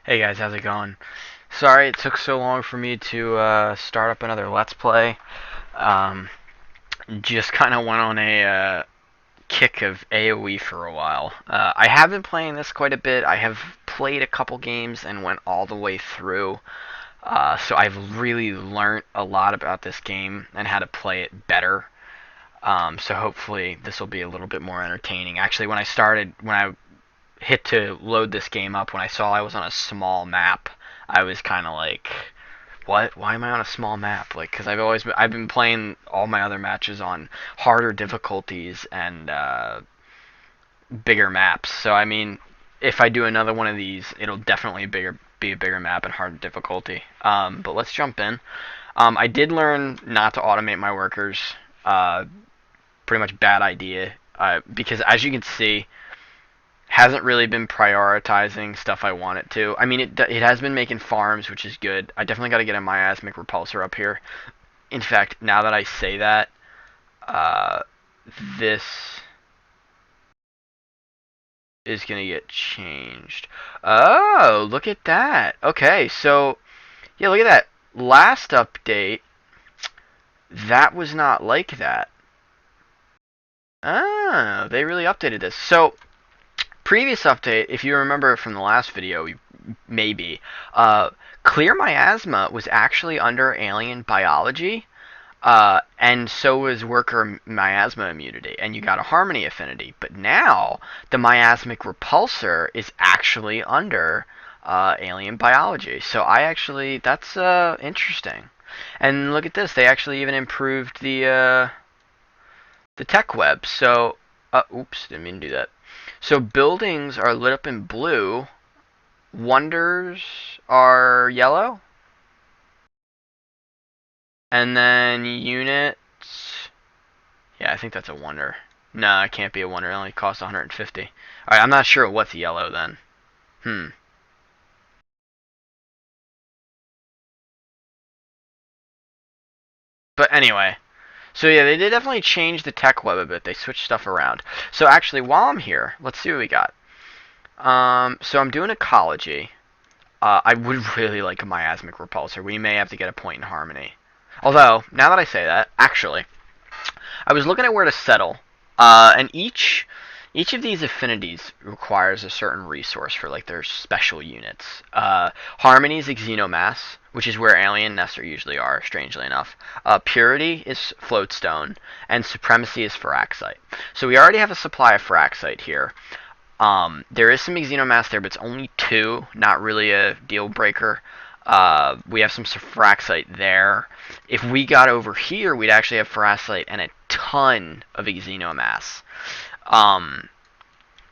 Hey guys, how's it going? Sorry it took so long for me to start up another Let's Play. Um, just kind of went on a kick of AoE for a while. I have been playing this quite a bit. I have played a couple games and went all the way through. So I've really learned a lot about this game and how to play it better. So hopefully this will be a little bit more entertaining. Actually, when I hit to load this game up, when I saw I was on a small map, I was kind of like, "What? Why am I on a small map?" Like, because I've been playing all my other matches on harder difficulties and bigger maps. So I mean, if I do another one of these, it'll definitely be a bigger map and harder difficulty. But let's jump in. I did learn not to automate my workers. Uh, Pretty much bad idea. Because as you can see, hasn't really been prioritizing stuff I want it to. I mean, it has been making farms, which is good. I definitely got to get a miasmic repulsor up here. In fact, now that I say that, uh, this is gonna get changed. Oh, look at that. Okay, so yeah, look at that. Last update, that was not like that. Ah, they really updated this. So previous update, if you remember from the last video, maybe, uh, Clear Miasma was actually under alien biology, and so was Worker Miasma immunity, and you got a Harmony affinity. But now, the Miasmic Repulsor is actually under alien biology. So that's interesting. And look at this, they actually even improved the tech web. So, oops, didn't mean to do that. So buildings are lit up in blue. Wonders are yellow. And then units. Yeah, I think that's a wonder. No, it can't be a wonder. It only costs 150. Alright, I'm not sure what's yellow then. Hmm. But anyway. So yeah, they did definitely change the tech web a bit. They switched stuff around. So actually, while I'm here, let's see what we got. So I'm doing ecology. I would really like a miasmic repulsor. We may have to get a point in harmony. Although, now that I say that, actually, I was looking at where to settle, and each of these affinities requires a certain resource for like their special units. Harmony is Xenomass, which is where alien nests usually are, strangely enough. Purity is Floatstone, and Supremacy is Firaxite. So we already have a supply of Firaxite here. There is some Xenomass there, but it's only two, not really a deal breaker. We have some Firaxite there. If we got over here, we'd actually have Firaxite and a ton of Xenomass. Um,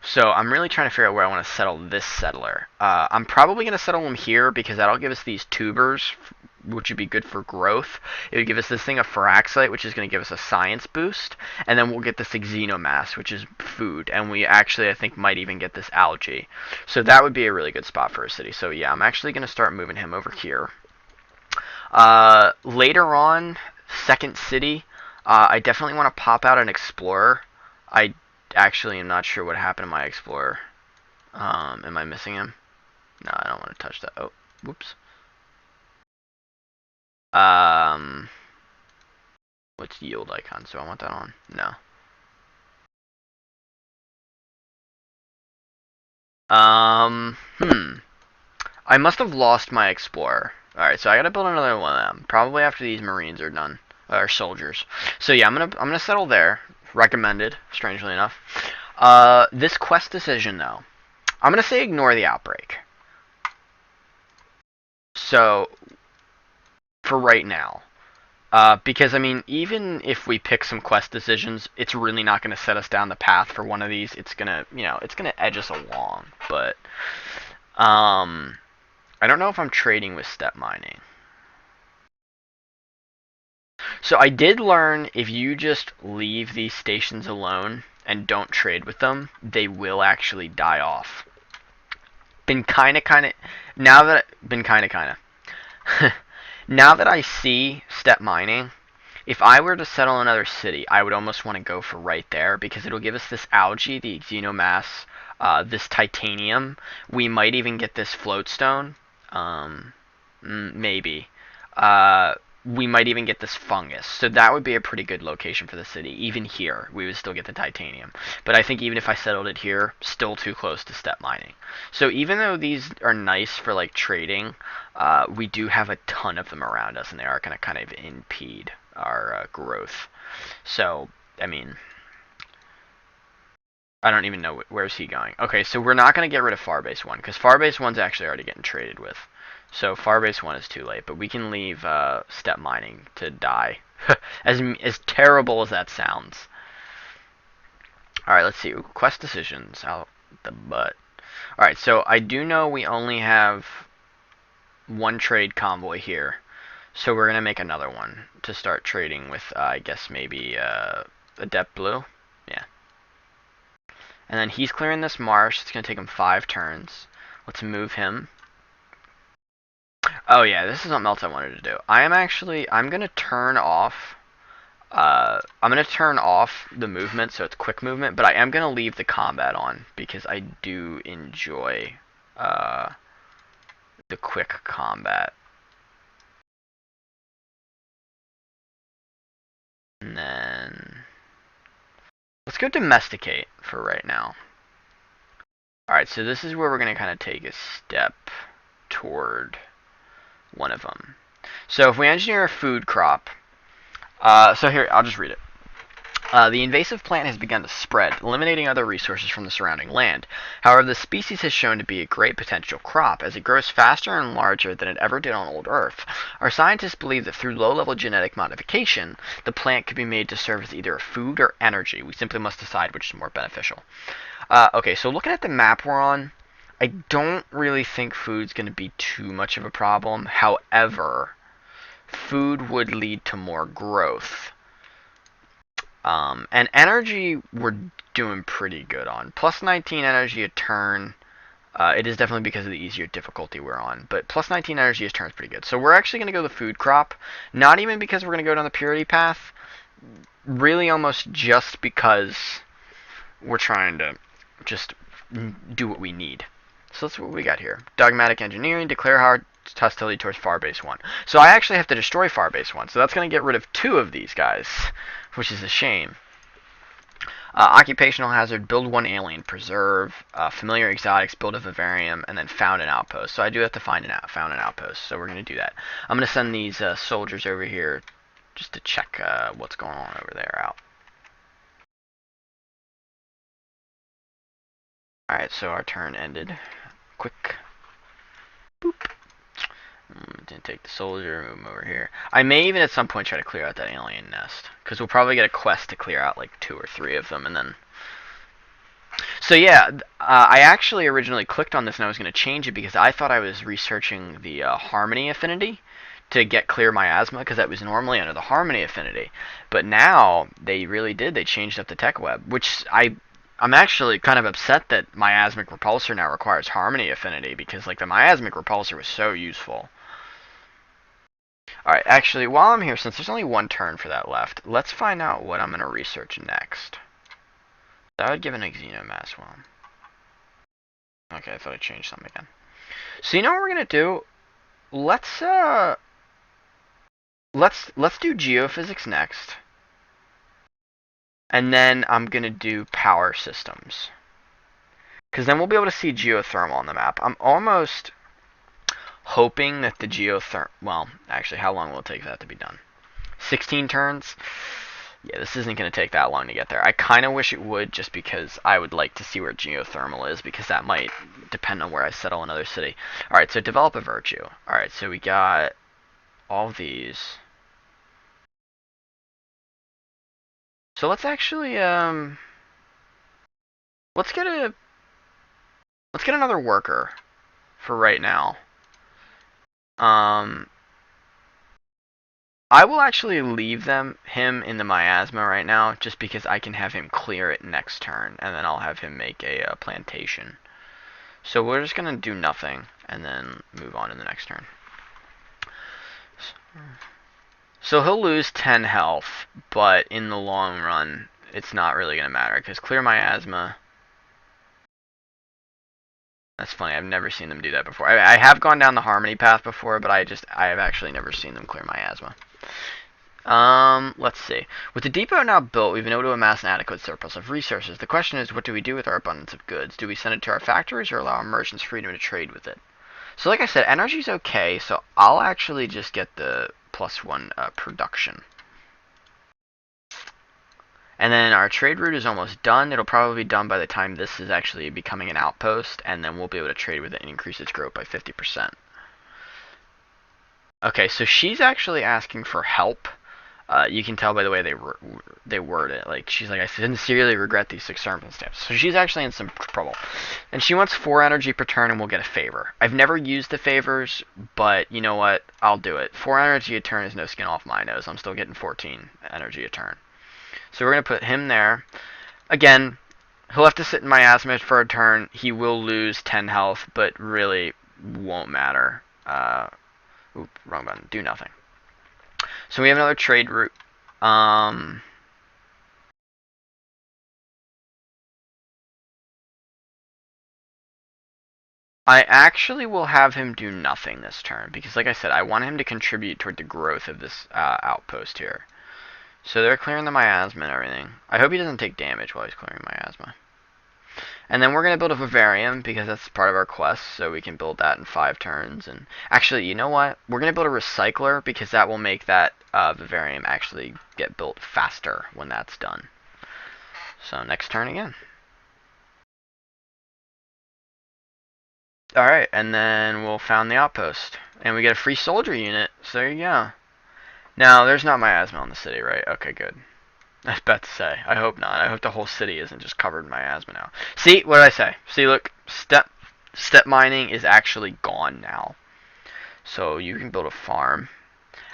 so I'm really trying to figure out where I want to settle this settler. I'm probably going to settle him here because that'll give us these tubers, which would be good for growth. It would give us this thing of Firaxite, which is going to give us a science boost, and then we'll get this Xenomass, which is food, and we actually, I think, might even get this algae. So that would be a really good spot for a city. So yeah, I'm actually going to start moving him over here. Later on, second city, I definitely want to pop out an explorer. I actually am not sure what happened to my explorer. Am I missing him? No, I don't want to touch that. Oh, whoops. Um, what's yield icon? So I want that on. No. I must have lost my explorer. Alright, so I gotta build another one of them. Probably after these marines are done. Or soldiers. So yeah, I'm gonna settle there. Recommended, strangely enough. This quest decision though. I'm gonna say ignore the outbreak. So for right now. Because I mean, even if we pick some quest decisions, it's really not going to set us down the path for one of these. It's gonna, it's gonna edge us along. But I don't know if I'm trading with step mining. So I did learn if you just leave these stations alone and don't trade with them, they will actually die off. Been kind of now that been kind of now that I see step mining, if I were to settle another city, I would almost want to go for right there because it'll give us this algae, the Xenomass, this titanium. We might even get this floatstone. Um, maybe. Uh, we might even get this fungus. So that would be a pretty good location for the city. Even here, we would still get the titanium. But I think even if I settled it here, still too close to step mining. So even though these are nice for like trading, we do have a ton of them around us, and they are going to kind of impede our growth. So, I mean, I don't even know where's he going. Okay, so we're not going to get rid of Farbase 1, because Farbase 1's actually already getting traded with. So Farbase 1 is too late, but we can leave step mining to die. as terrible as that sounds. Alright, let's see. Quest decisions out the butt. Alright, so I do know we only have one trade convoy here. So we're going to make another one to start trading with, I guess maybe Adept Blue. Yeah. And then he's clearing this marsh. It's going to take him 5 turns. Let's move him. Oh yeah, this is something else I wanted to do. I'm going to turn off the movement, so it's quick movement, but I am going to leave the combat on because I do enjoy the quick combat. And then let's go domesticate for right now. Alright, so this is where we're going to kind of take a step toward one of them. So if we engineer a food crop, so here, I'll just read it. The invasive plant has begun to spread, eliminating other resources from the surrounding land. However, the species has shown to be a great potential crop, as it grows faster and larger than it ever did on old Earth. Our scientists believe that through low-level genetic modification, the plant could be made to serve as either food or energy. We simply must decide which is more beneficial. Okay, so looking at the map we're on, I don't really think food's going to be too much of a problem. However, food would lead to more growth. And energy, we're doing pretty good on. Plus 19 energy a turn. It is definitely because of the easier difficulty we're on. But plus 19 energy a turn is pretty good. So we're actually going to go the food crop. Not even because we're going to go down the purity path. Really almost just because we're trying to just do what we need. So that's what we got here. Dogmatic engineering, declare hard hostility towards Farbase 1. So I actually have to destroy Farbase 1. So that's going to get rid of 2 of these guys, which is a shame. Occupational hazard, build 1 alien, preserve, familiar exotics, build a vivarium, and then found an outpost. So I do have to found an outpost, so we're going to do that. I'm going to send these soldiers over here just to check what's going on over there out. Alright, so our turn ended. Quick. Boop. Didn't take the soldier, move him over here. I may even at some point try to clear out that alien nest, because we'll probably get a quest to clear out like 2 or 3 of them, and then... So yeah, I actually originally clicked on this and I was going to change it because I thought I was researching the Harmony affinity to get clear miasma, because that was normally under the Harmony affinity. But now, they really did, they changed up the tech web, which I'm actually kind of upset that Miasmic Repulsor now requires Harmony affinity, because like the Miasmic Repulsor was so useful. Alright, actually, while I'm here, since there's only 1 turn for that left, let's find out what I'm going to research next. That would give an Xenomass one. Okay, I thought I changed something again. So you know what we're going to do? Let's do geophysics next. And then I'm going to do power systems. Because then we'll be able to see geothermal on the map. I'm almost hoping that the geothermal... Well, actually, how long will it take for that to be done? 16 turns? Yeah, this isn't going to take that long to get there. I kind of wish it would, just because I would like to see where geothermal is, because that might depend on where I settle another city. Alright, so develop a virtue. Alright, so we got all these. So let's actually, let's get another worker for right now. I will actually leave him in the miasma right now, just because I can have him clear it next turn, and then I'll have him make a plantation. So we're just gonna do nothing, and then move on in the next turn. So he'll lose 10 health, but in the long run, it's not really gonna matter, because clear miasma That's funny. I've never seen them do that before. I have gone down the Harmony path before, but I have actually never seen them clear miasma. Let's see. With the depot now built, we've been able to amass an adequate surplus of resources. The question is, what do we do with our abundance of goods? Do we send it to our factories or allow our merchants freedom to trade with it? So like I said, energy's okay, so I'll actually just get the +1 production. And then our trade route is almost done. It'll probably be done by the time this is actually becoming an outpost, and then we'll be able to trade with it and increase its growth by 50%. Okay, so she's actually asking for help. You can tell by the way they word it. Like, she's like, I sincerely regret these circumstances. So she's actually in some trouble. And she wants 4 energy per turn and we'll get a favor. I've never used the favors, but you know what? I'll do it. 4 energy a turn is no skin off my nose. I'm still getting 14 energy a turn. So we're going to put him there. Again, he'll have to sit in miasma for a turn. He will lose 10 health, but really won't matter. Oop, wrong button. Do nothing. So we have another trade route. I actually will have him do nothing this turn because, like I said, I want him to contribute toward the growth of this outpost here. So they're clearing the miasma and everything. I hope he doesn't take damage while he's clearing miasma. And then we're going to build a vivarium because that's part of our quest, so we can build that in 5 turns. And actually, you know what? We're going to build a recycler because that will make that vivarium actually get built faster when that's done. So next turn again. Alright, and then we'll found the outpost. And we get a free soldier unit, so there you go. Now, there's not miasma in the city, right? Okay, good. I was about to say. I hope not. I hope the whole city isn't just covered in miasma now. See, what did I say? See, look, step mining is actually gone now. So you can build a farm.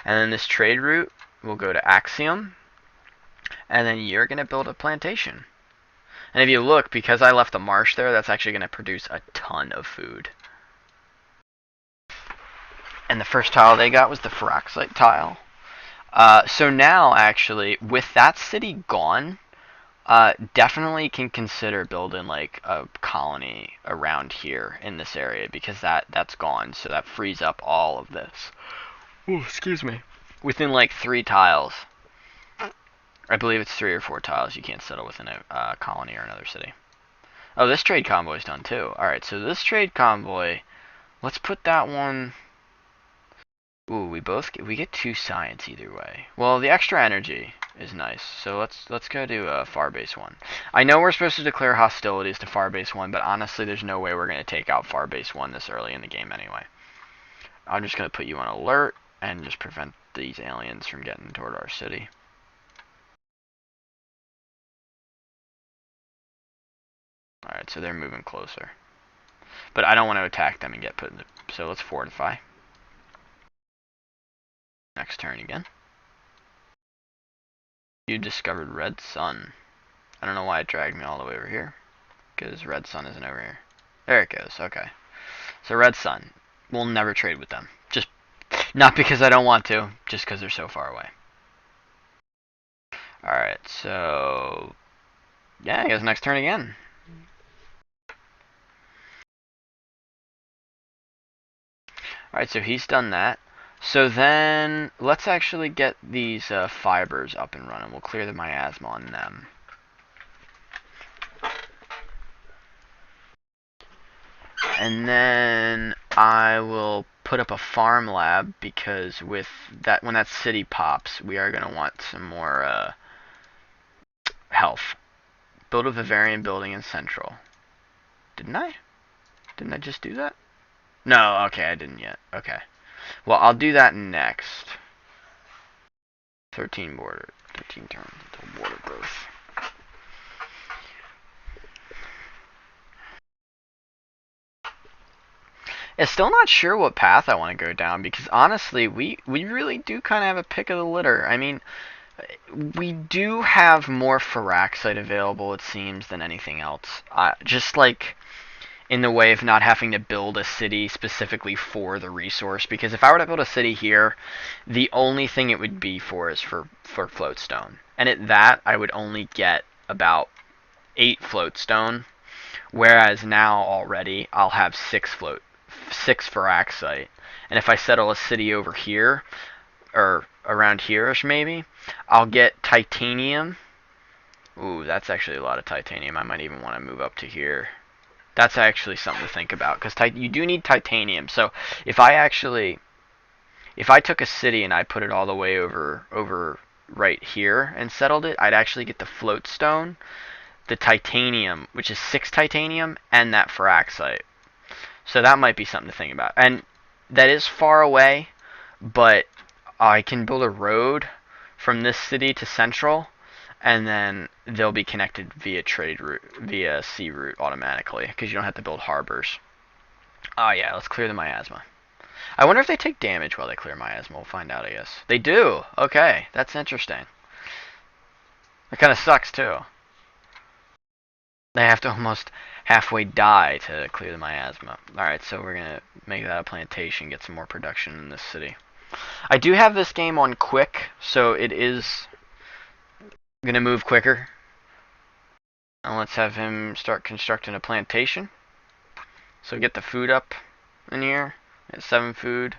And then this trade route will go to Axiom. And then you're going to build a plantation. And if you look, because I left the marsh there, that's actually going to produce a ton of food. And the first tile they got was the Ferroxite tile. So now, actually, with that city gone, definitely can consider building like a colony around here in this area because that's gone. So that frees up all of this. Ooh, excuse me. Within like 3 tiles. I believe it's 3 or 4 tiles you can't settle within a colony or another city. Oh, this trade convoy's done too. Alright, so this trade convoy, let's put that one... Ooh, we get 2 science either way. Well, the extra energy is nice, so let's go to Farbase 1. I know we're supposed to declare hostilities to Farbase 1, but honestly, there's no way we're going to take out Farbase 1 this early in the game anyway. I'm just going to put you on alert and just prevent these aliens from getting toward our city. Alright, so they're moving closer. But I don't want to attack them and get put in the... So let's fortify. Next turn again. You discovered Red Sun. I don't know why it dragged me all the way over here. Because Red Sun isn't over here. There it goes, okay. So Red Sun. We'll never trade with them. Just, not because I don't want to, just because they're so far away. Alright, so... Yeah, I guess next turn again. Alright, so he's done that. So then, let's actually get these fibers up and running. We'll clear the miasma on them. And then I will put up a farm lab because with that, when that city pops, we are going to want some more health. Build a Vivarium building in Central. Didn't I? Didn't I just do that? No, okay, I didn't yet. Okay. Well, I'll do that next. 13 turns until border growth. I'm still not sure what path I want to go down because honestly, we really do kind of have a pick of the litter. I mean, we do have more Ferroxite available, it seems, than anything else. Just like in the way of not having to build a city specifically for the resource, because if I were to build a city here, the only thing it would be for is for floatstone. And at that, I would only get about 8 floatstone, Whereas now already I'll have 6 Firaxite. And if I settle a city over here, or around here-ish maybe, I'll get titanium. Ooh, that's actually a lot of titanium. I might even want to move up to here. That's actually something to think about, because you do need titanium. So if I took a city and I put it all the way over right here and settled it, I'd actually get the float stone, the titanium, which is 6 titanium, and that Firaxite. So that might be something to think about. And that is far away, but I can build a road from this city to Central, and then they'll be connected via sea route automatically, because you don't have to build harbors. Oh yeah, let's clear the miasma. I wonder if they take damage while they clear miasma. We'll find out, I guess. They do! Okay, that's interesting. It kind of sucks, too. They have to almost halfway die to clear the miasma. Alright, so we're going to make that a plantation, get some more production in this city. I do have this game on quick, so it is going to move quicker. And let's have him start constructing a plantation. So get the food up in here. 7 food,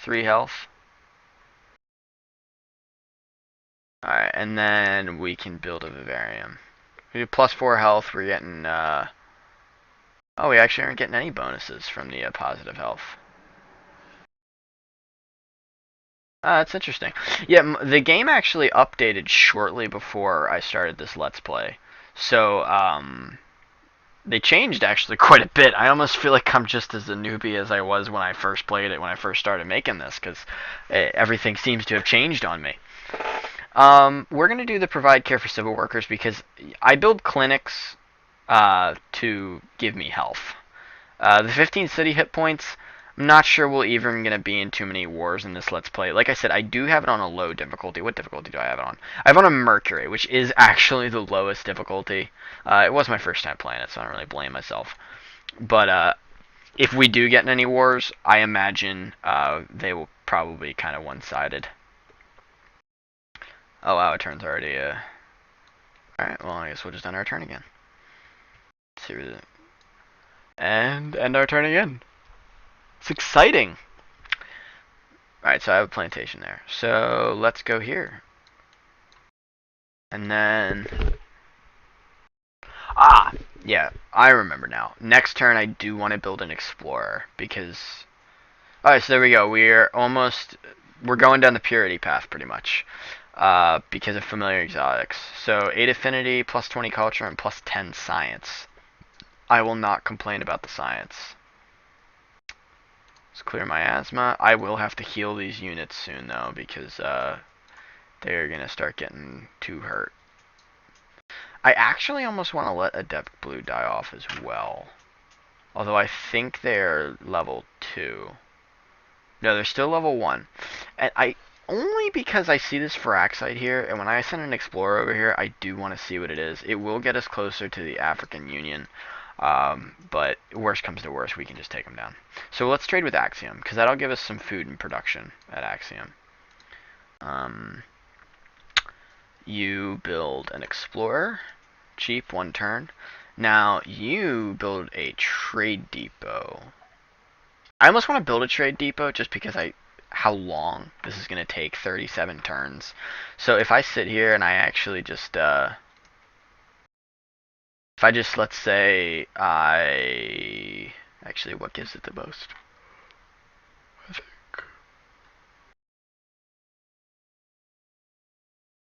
3 health. Alright, and then we can build a vivarium. We do plus 4 health, we're getting, oh, we actually aren't getting any bonuses from the positive health. That's interesting. Yeah, the game actually updated shortly before I started this Let's Play. So, they changed actually quite a bit. I almost feel like I'm just as a newbie as I was when I first played it, when I first started making this, because everything seems to have changed on me. We're going to do the provide care for civil workers because I build clinics to give me health. The 15 city hit points, I'm not sure we'll even going to be in too many wars in this Let's Play. Like I said, I do have it on a low difficulty. What difficulty do I have it on? I have it on a Mercury, which is actually the lowest difficulty. It was my first time playing it, so I don't really blame myself. But if we do get in any wars, I imagine they will probably be kind of one-sided. Oh wow, our turn's already, Alright, well, I guess we'll just end our turn again. Let's see where and end our turn again. It's exciting! Alright, so I have a plantation there. So, let's go here. And then... Ah! Yeah, I remember now. Next turn, I do want to build an explorer, because... Alright, so there we go. We're going down the purity path, pretty much. Because of familiar exotics. So 8 affinity, plus 20 culture, and plus 10 science. I will not complain about the science. Let's clear miasma. I will have to heal these units soon though, because they're gonna start getting too hurt. I actually almost want to let Adept Blue die off as well. Although I think they're level 2. No, they're still level 1. And only because I see this Firaxite here, and when I send an explorer over here, I do want to see what it is. It will get us closer to the African Union, but worst comes to worst, we can just take them down. So let's trade with Axiom, because that'll give us some food and production at Axiom. You build an explorer, cheap, 1 turn. Now you build a trade depot. I almost want to build a trade depot just because how long this is going to take, 37 turns. So if I sit here and I actually just, if I just, let's say, actually, what gives it the most? I think.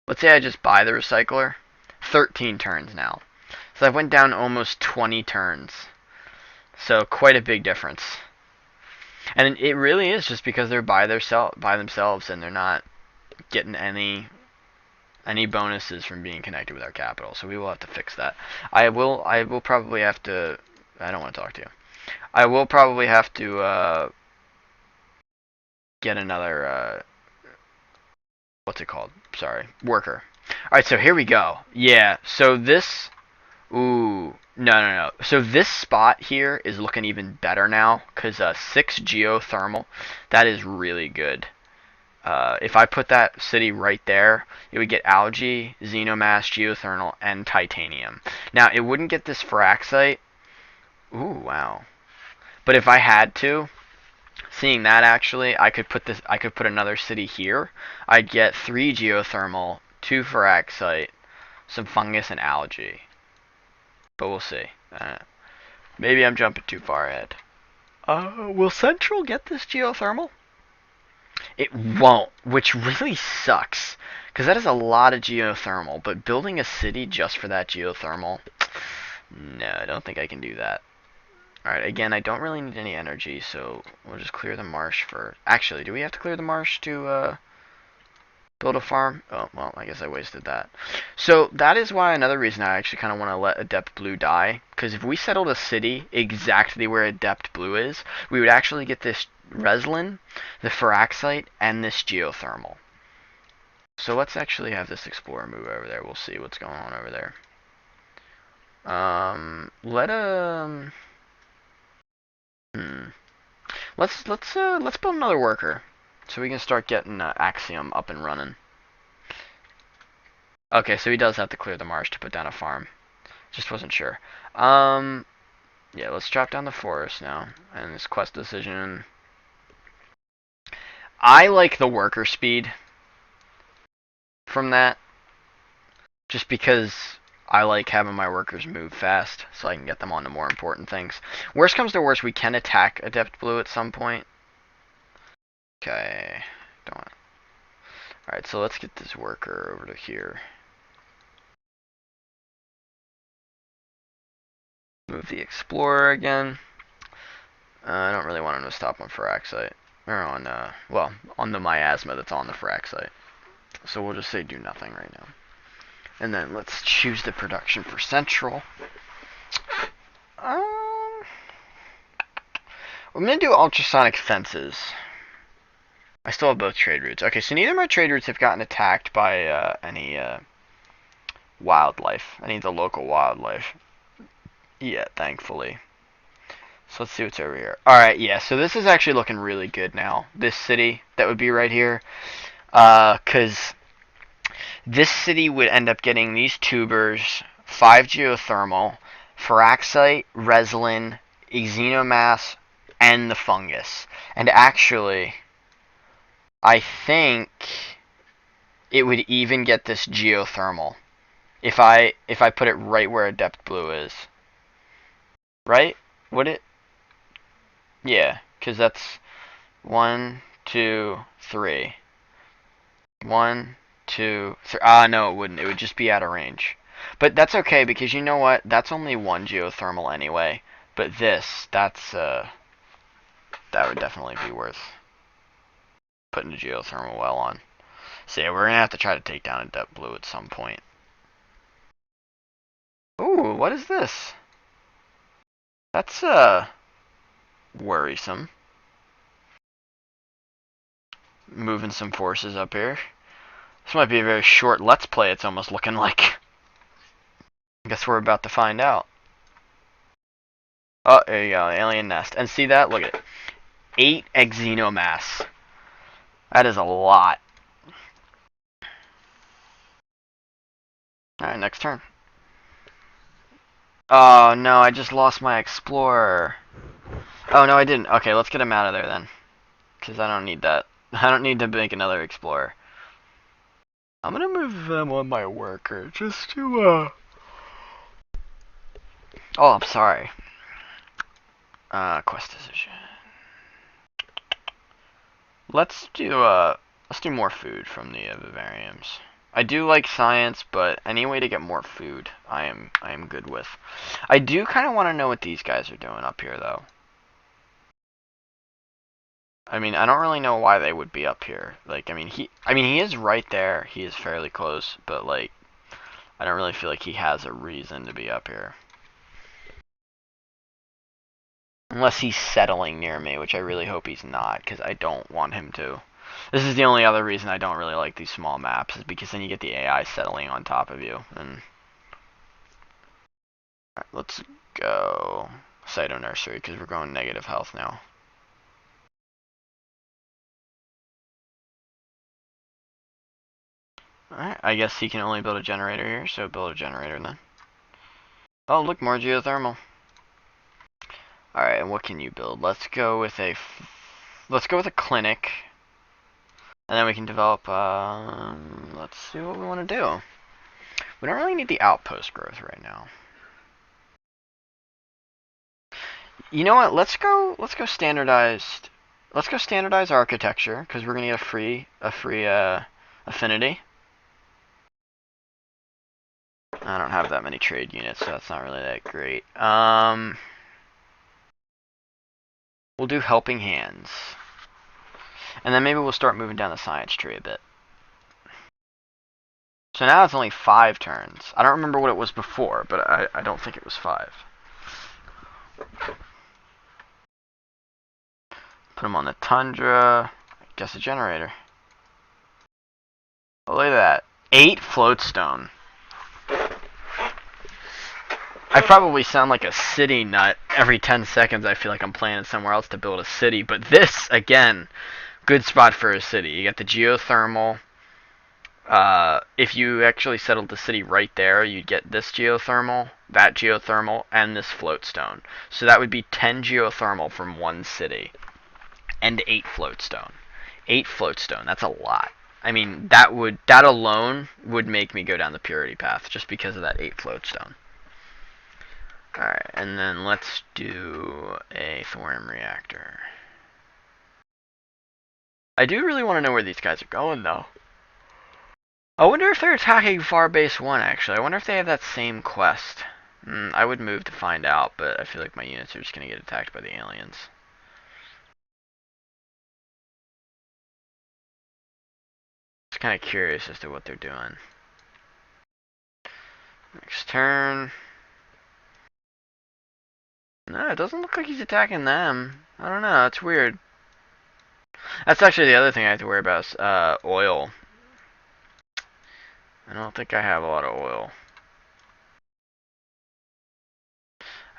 Let's say I just buy the recycler. 13 turns now. So I went down almost 20 turns. So quite a big difference. And it really is just because they're by themselves and they're not getting any bonuses from being connected with our capital. So we will have to fix that. I will probably have to... I don't want to talk to you. I will probably have to get another... what's it called? Sorry. Worker. Alright, so here we go. Yeah, so this... Ooh... No. So this spot here is looking even better now, because 6 geothermal, that is really good. If I put that city right there, it would get algae, xenomass, geothermal, and titanium. Now, it wouldn't get this Firaxite, Ooh, wow. But if I had to, seeing that actually, I could put another city here. I'd get 3 geothermal, 2 Firaxite, some fungus and algae. But we'll see. Maybe I'm jumping too far ahead. Will Central get this geothermal? It won't, which really sucks. Because that is a lot of geothermal, but building a city just for that geothermal, no, I don't think I can do that. Alright, again, I don't really need any energy, so we'll just clear the marsh for... Actually, do we have to clear the marsh to build a farm? Oh, well, I guess I wasted that. So that is why another reason I actually kind of want to let Adept Blue die. Because if we settled a city exactly where Adept Blue is, we would actually get this Reslin, the Firaxite, and this geothermal. So let's actually have this explorer move over there. We'll see what's going on over there. Hmm. Let's build another worker, so we can start getting Axiom up and running. Okay, so he does have to clear the marsh to put down a farm. Just wasn't sure. Yeah, let's drop down the forest now. And this quest decision. I like the worker speed from that, just because I like having my workers move fast, so I can get them on to more important things. Worst comes to worst, we can attack Adept Blue at some point. Okay, don't want. All right, so let's get this worker over to here. Move the Explorer again. I don't really want him to stop on Firaxite. Or on, well, on the miasma that's on the Firaxite. So we'll just say do nothing right now. And then let's choose the production for Central. I'm going to do ultrasonic fences. I still have both trade routes. Okay, so neither of my trade routes have gotten attacked by any wildlife. Any of the local wildlife. Yeah, thankfully. So let's see what's over here. Alright, yeah, so this is actually looking really good now. This city that would be right here. Because this city would end up getting these tubers, 5 geothermal, Firaxite, Reslin, Xenomass, and the fungus. And actually, I think it would even get this geothermal if I put it right where Adept Blue is. Right? Would it? Yeah, because that's 1, 2, 3. 1, 2, 3. Ah, no, it wouldn't. It would just be out of range. But that's okay, because you know what? That's only 1 geothermal anyway. But this, that would definitely be worth putting a geothermal well on. So yeah, we're going to have to try to take down Adept Blue at some point. Ooh, what is this? That's, worrisome. Moving some forces up here. This might be a very short Let's Play, it's almost looking like. I guess we're about to find out. Oh, there you go, alien nest. And see that? Look at it. 8 Xenomass. That is a lot. Alright, next turn. Oh, no, I just lost my Explorer. Oh, no, I didn't. Okay, let's get him out of there then. Because I don't need that. I don't need to make another Explorer. I'm gonna move them on my worker just to, Oh, I'm sorry. Quest decision. Let's do more food from the vivariums. I do like science, but any way to get more food, I am good with. I do kind of want to know what these guys are doing up here, though. I mean, I don't really know why they would be up here. Like, I mean, he is right there. He is fairly close, but like, I don't really feel like he has a reason to be up here. Unless he's settling near me, which I really hope he's not, because I don't want him to. This is the only other reason I don't really like these small maps, is because then you get the AI settling on top of you. And right, let's go Cyto Nursery, because we're going negative health now. Alright, I guess he can only build a generator here, so build a generator then. Oh, look, more geothermal. Alright, and what can you build? Let's go with a clinic. And then we can develop, let's see what we want to do. We don't really need the outpost growth right now. You know what? Let's go standardized. Let's go standardized architecture because we're gonna get a free affinity. I don't have that many trade units, so that's not really that great. We'll do helping hands, and then maybe we'll start moving down the science tree a bit. So now it's only 5 turns. I don't remember what it was before, but I don't think it was 5. Put them on the tundra. Guess a generator. Oh, look at that. 8 floatstone. I probably sound like a city nut. Every 10 seconds I feel like I'm planning somewhere else to build a city. But this, again, good spot for a city. You got the geothermal. If you actually settled the city right there, you'd get this geothermal, that geothermal, and this floatstone. So that would be 10 geothermal from one city. And 8 floatstone. 8 floatstone, that's a lot. I mean, that alone would make me go down the purity path just because of that 8 floatstone. Alright, and then let's do a thorium reactor. I do really want to know where these guys are going, though. I wonder if they're attacking Farbase 1, actually. I wonder if they have that same quest. I would move to find out, but I feel like my units are just going to get attacked by the aliens. Just kind of curious as to what they're doing. Next turn. No, it doesn't look like he's attacking them. I don't know, it's weird. That's actually the other thing I have to worry about is oil. I don't think I have a lot of oil.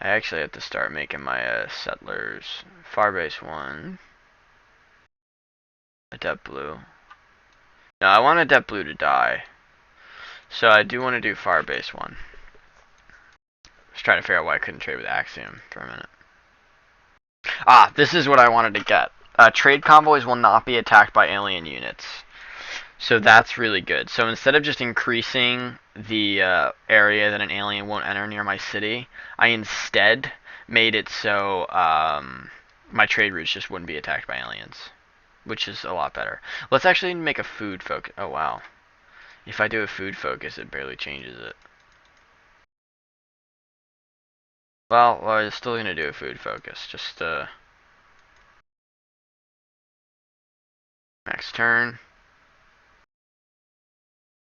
I actually have to start making my settlers. Farbase 1. Adept Blue. No, I want Adept Blue to die. So I do want to do Farbase 1. Just trying to figure out why I couldn't trade with Axiom for a minute. Ah, this is what I wanted to get. Trade convoys will not be attacked by alien units. So that's really good. So instead of just increasing the area that an alien won't enter near my city, I instead made it so my trade routes just wouldn't be attacked by aliens, which is a lot better. Let's actually make a food focus. Oh, wow. If I do a food focus, it barely changes it. Well, I'm still going to do a food focus. Just, next turn.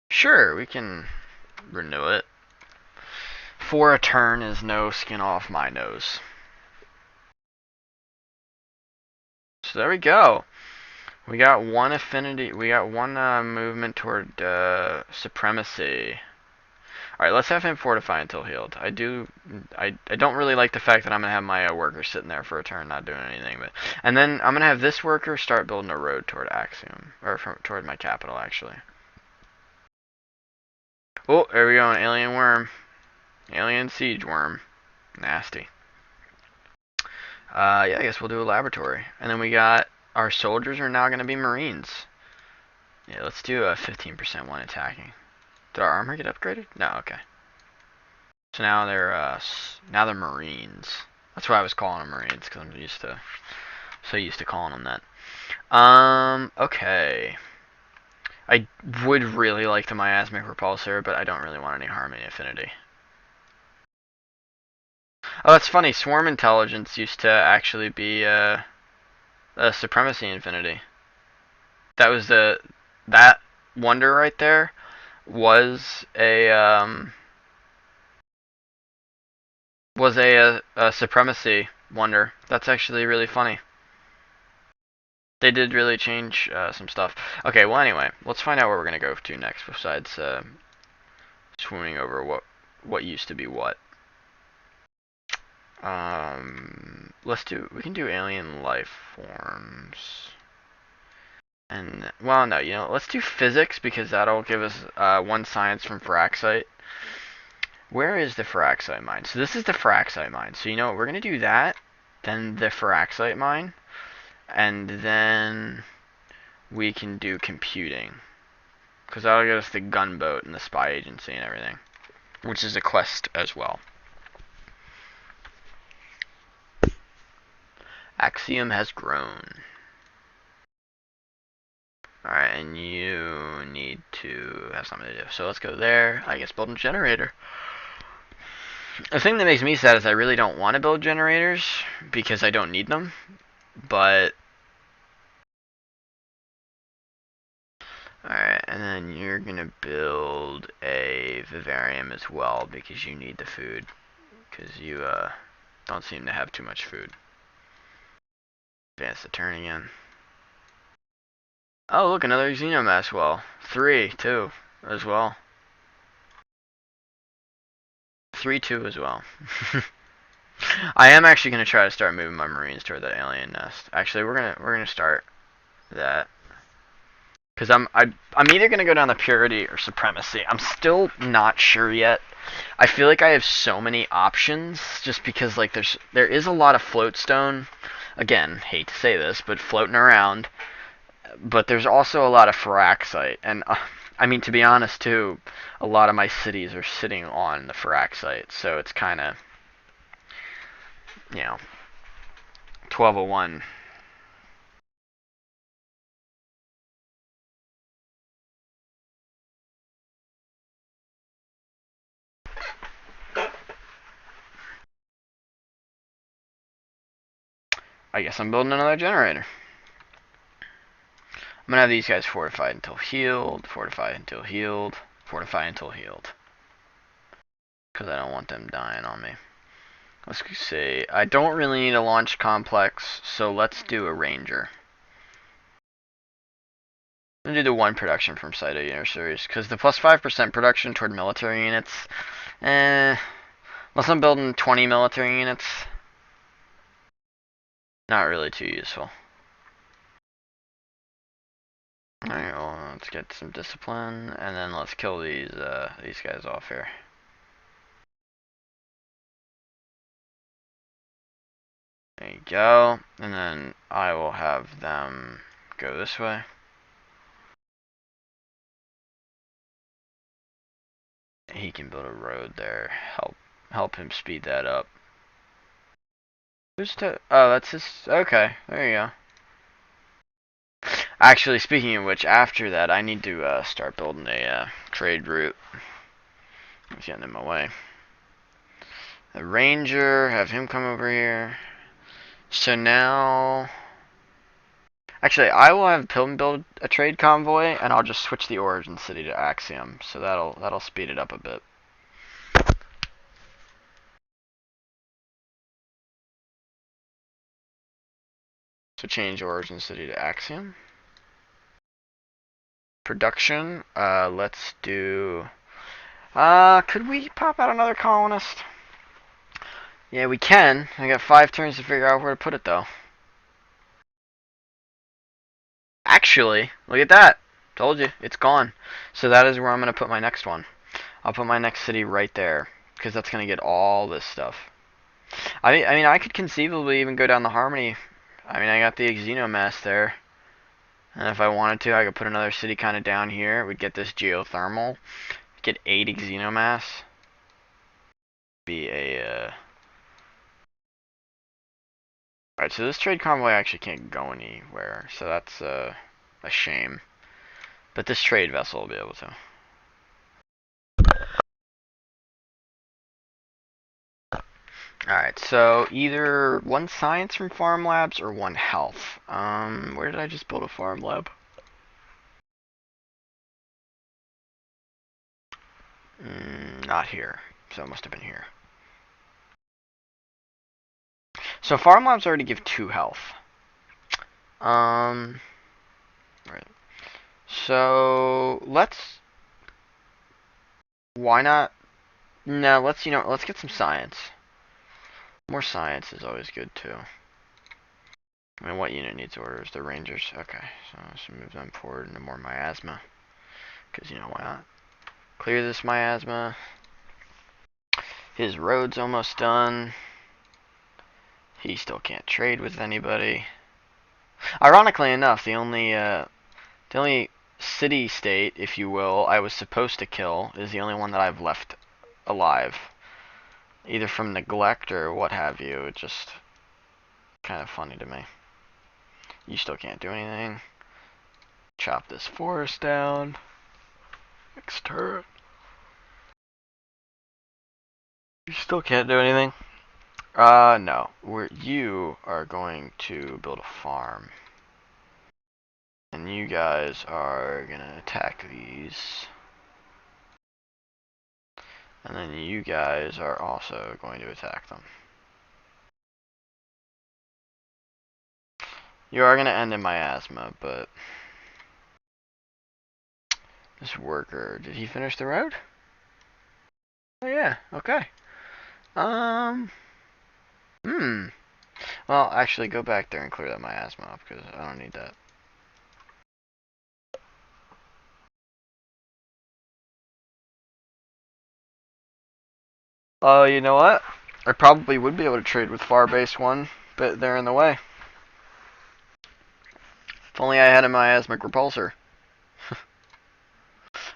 Sure, we can renew it. For a turn is no skin off my nose. So there we go. We got one affinity. We got one movement toward supremacy. Alright, let's have him fortify until healed. I don't really like the fact that I'm going to have my worker sitting there for a turn not doing anything. And then I'm going to have this worker start building a road toward Axiom. Or toward my capital, actually. Oh, there we go, an alien worm. Alien siege worm. Nasty. Yeah, I guess we'll do a laboratory. And then we got our soldiers are now going to be Marines. Yeah, let's do a 15% one attacking. Did our armor get upgraded? No, okay. So now they're Marines. That's why I was calling them Marines, because I'm so used to calling them that. Okay. I would really like the miasmic repulsor, but I don't really want any harmony affinity. Oh, that's funny. Swarm intelligence used to actually be a supremacy infinity. That was that wonder right there was a supremacy wonder. That's actually really funny. They did really change some stuff. Okay, well anyway, let's find out where we're gonna go to next. Besides swimming over what used to be what. We can do alien life forms. And, well, no, let's do physics because that'll give us one science from Firaxite. Where is the Firaxite mine? So this is the Firaxite mine. So, we're going to do that. then the Firaxite mine, and then we can do computing. Because that'll get us the gunboat and the spy agency and everything. Which is a quest as well. Axiom has grown. Alright, and you need to have something to do. So let's go there. I guess build a generator. The thing that makes me sad is I really don't want to build generators because I don't need them. But alright, and then you're gonna build a vivarium as well because you need the food. Because you don't seem to have too much food. Advance the turn again. Oh, look, another xenomass well. 3, 2, as well. 3, 2 as well. I am actually gonna try to start moving my marines toward that alien nest. Actually, we're gonna start that. Cause I'm either gonna go down the purity or supremacy. I'm still not sure yet. I feel like I have so many options just because like there is a lot of floatstone. Again, hate to say this, but floating around. But there's also a lot of Firaxite, and I mean, to be honest too, a lot of my cities are sitting on the Firaxite, so it's kind of, 1201. I guess I'm building another generator. I'm gonna have these guys fortified until healed, fortified until healed, fortified until healed. Because I don't want them dying on me. Let's see. I don't really need a launch complex, so let's do a ranger. I'm gonna do the 1 production from Cyto Universaries, because the plus 5% production toward military units, unless I'm building 20 military units, not really too useful. Alright, well, let's get some discipline, and then let's kill these guys off here. There you go, and then I will have them go this way. He can build a road there, help him speed that up. Who's to? Oh, that's his. Okay, there you go. Actually, speaking of which, after that, I need to start building a trade route. He's getting in my way. The ranger, have him come over here. So now, actually, I will have Pilgrim build a trade convoy, and I'll just switch the origin city to Axiom. So that'll speed it up a bit. So change origin city to Axiom. Production, let's do. Could we pop out another colonist? Yeah, we can. I got 5 turns to figure out where to put it, though. Actually, look at that. Told you, it's gone. So that is where I'm going to put my next one. I'll put my next city right there, because that's going to get all this stuff. I mean, I could conceivably even go down the Harmony. I mean, I got the Xenomass there. And if I wanted to, I could put another city kind of down here. We'd get this geothermal. Get 8 Xenomass. Be a, Alright, so this trade convoy actually can't go anywhere, so that's a shame. But this trade vessel will be able to. Alright, so either 1 science from Farm Labs or 1 health. Where did I just build a farm lab? Not here, so it must have been here. So Farm Labs already give 2 health. Right. So let's. Why not? No, let's let's get some science. More science is always good too. I mean, what unit needs orders? The Rangers. Okay, so let's move them forward into more miasma. Because why not? Clear this miasma. His road's almost done. He still can't trade with anybody. Ironically enough, the only city-state, if you will, I was supposed to kill is the only one that I've left alive. Either from neglect or what have you. It's just kind of funny to me. You still can't do anything. Chop this forest down. Next turret. You still can't do anything. No. You are going to build a farm. And you guys are gonna attack these. And then you guys are also going to attack them. You are gonna end in miasma, but this worker, did he finish the road? Oh yeah, okay. Well, actually, go back there and clear that miasma up, because I don't need that. Oh, you know what? I probably would be able to trade with Farbase 1, but they're in the way. If only I had a miasmic repulsor.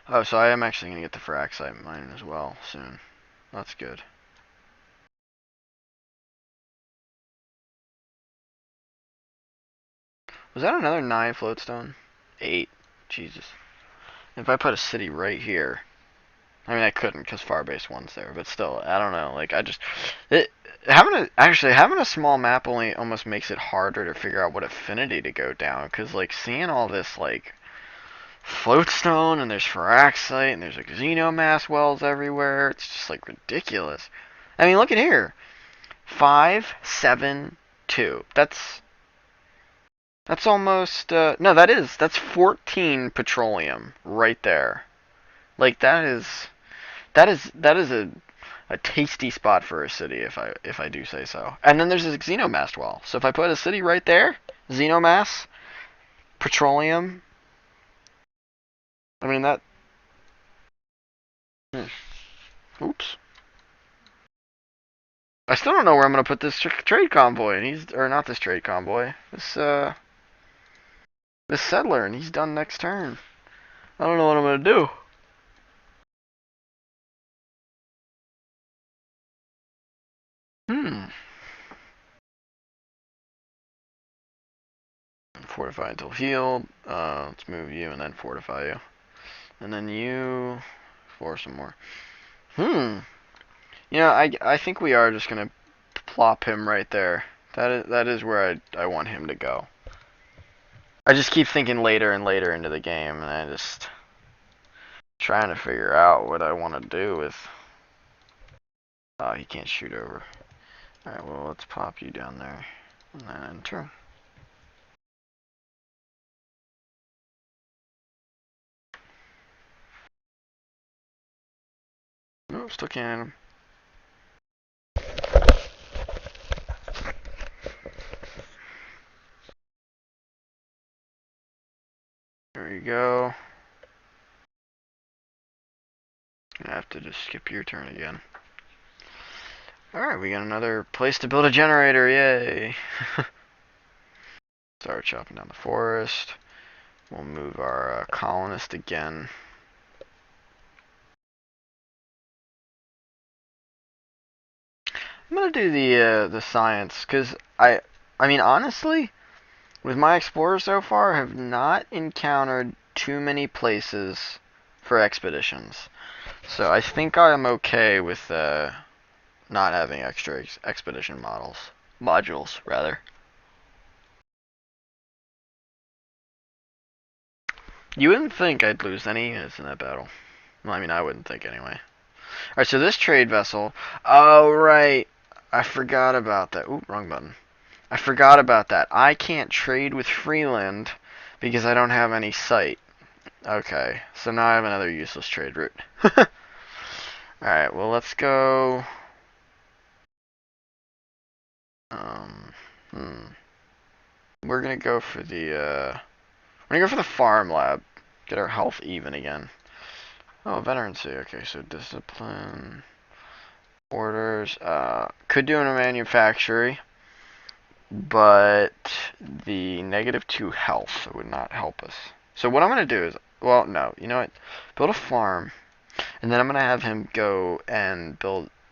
Oh, so I am actually going to get the Firaxite mine as well soon. That's good. Was that another 9 floatstone? 8. Jesus. If I put a city right here, I mean I couldn't because Farbase 1's there, but still, I don't know. Like having a small map only almost makes it harder to figure out what affinity to go down, because like seeing all this like floatstone and there's Firaxite and there's like Xenomass wells everywhere, it's just like ridiculous. I mean, look at here. 5, 7, 2. That's almost no, that's 14 petroleum right there. Like that is a tasty spot for a city if I do say so. And then there's a Xenomass well. So if I put a city right there, Xenomass, petroleum. I mean that. Oops. I still don't know where I'm gonna put this trade convoy, and or not this trade convoy. This settler, and he's done next turn. I don't know what I'm gonna do. Hmm. Fortify until healed. Let's move you and then fortify you. And then you for some more. Yeah, I think we are just gonna plop him right there. That is where I want him to go. I just keep thinking later and later into the game, and I just trying to figure out what I want to do with. Oh, he can't shoot over. All right, well let's pop you down there, and then enter. Nope, still can't. There you go. I have to just skip your turn again. Alright, we got another place to build a generator, yay! Start chopping down the forest. We'll move our colonist again. I'm gonna do the science, because I mean honestly, with my explorer so far, I have not encountered too many places for expeditions. So I think I'm okay with not having extra expedition modules rather. You wouldn't think I'd lose any units in that battle. Well, I mean, I wouldn't think anyway. Alright, so this trade vessel. Oh, right. I forgot about that. Oop, wrong button. I forgot about that. I can't trade with Freeland because I don't have any site. Okay, so now I have another useless trade route. Alright, well, let's go. Um, hmm. We're gonna go for the farm lab. Get our health even again. Oh, veterancy. Okay, so discipline. Orders. Could do in a manufactory. but the -2 health would not help us. So what I'm going to do is, well, no, you know what? Build a farm, and then I'm going to have him go and